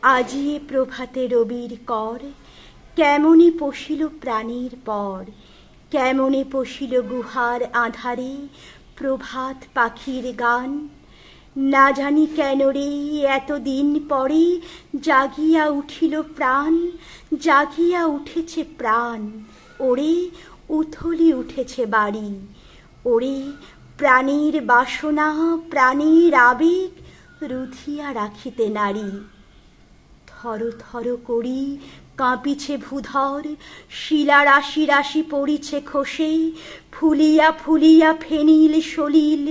আজি প্রভাতে রবির কর, কেমনে পশিল প্রাণীর পর, কেমনে পশিল গুহার আঁধারে প্রভাত পাখির গান। না জানি কেন রে এতদিন পরে জাগিয়া উঠিল প্রাণ, জাগিয়া উঠেছে প্রাণ। ওরে উথলি উঠেছে বাড়ি, ওরে প্রাণীর বাসনা প্রাণীর আবেগ রুধিয়া রাখিতে নারী। থর থর করি কাঁপিছে ভূধর, শিলা রাশি রাশি পড়িছে খসে, ফুলিয়া ফুলিয়া ফেনিল সলিল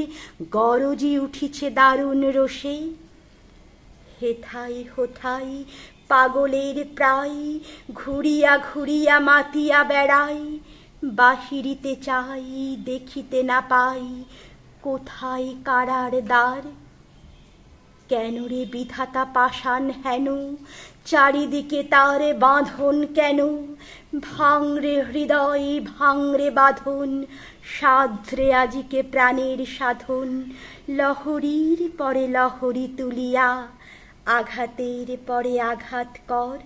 গরজি উঠিছে দারুণ রোষে। হেথাই হোথাই পাগলের প্রায় ঘুরিয়া ঘুরিয়া মাতিয়া বেড়াই, বাহিরিতে চাই দেখিতে না পাই কোথায় কারার দ্বার। কেন রে বিধাতা পাষাণ হেন, চারিদিকে তার বাঁধন কেন? ভাঙরে হৃদয় ভাঙরে বাঁধন, সাধ্রে আজিকে প্রাণের সাধন। লহরীর পরে লহরী তুলিয়া আঘাতের পরে আঘাত কর।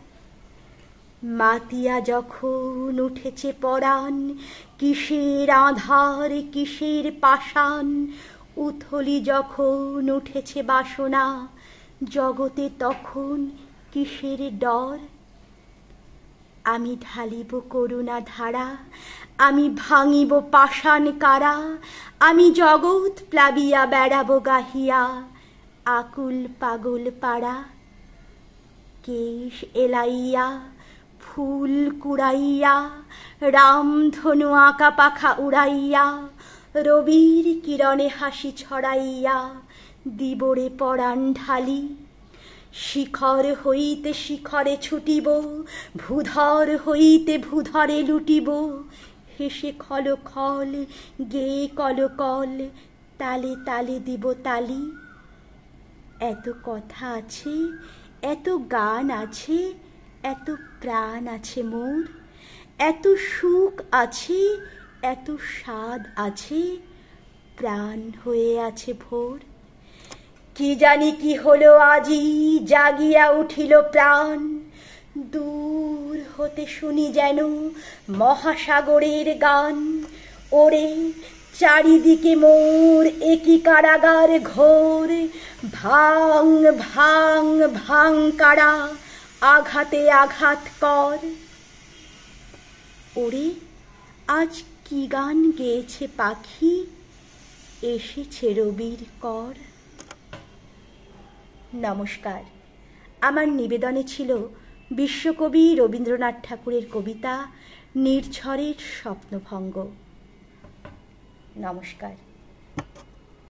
মাতিয়া যখন উঠেছে পরাণ, কিসের আধার কিসের পাষাণ। উথলি যখন উঠেছে বাসনা, জগতে তখন কিসের ডর। আমি ঢালিব করুণা ধারা, আমি ভাঙিব পাষাণ কারা। আমি জগৎ প্লাবিয়া বেড়াব গাহিয়া আকুল পাগল পাড়া। কেশ এলাইয়া ফুল কুড়াইয়া, রামধনু আঁকা পাখা উড়াইয়া, রবির কিরণে হাসি ছড়াইয়া দিবরে পরাণ ঢালি। শিখর হইতে শিখরে ছুটিব, ভূধর হইতে ভূধরে লুটিব। হেসে খল খল গেয়ে কল কল, তালে তালে দিব তালি। এত কথা আছে এত গান আছে, এত প্রাণ আছে মোর। এত সুখ আছে এত স্বাদ আছে, প্রাণ হয়ে আছে ভোর। কি জানি কি হলো আজি জাগিয়া উঠিল প্রাণ। দূর হতে শুনি যেন মহাসাগরের গান। ওরে চারিদিকে মোর একই কারাগার ঘোর। ভাঙ ভাঙ ভাঙ কারা, আঘাতে আঘাত কর। ওরে আজ কি গান গেয়েছে পাখি, এসেছে রবির কর। নমস্কার। আমার নিবেদনে ছিল বিশ্বকবি রবীন্দ্রনাথ ঠাকুরের কবিতা নির্ঝরের স্বপ্নভঙ্গ। নমস্কার।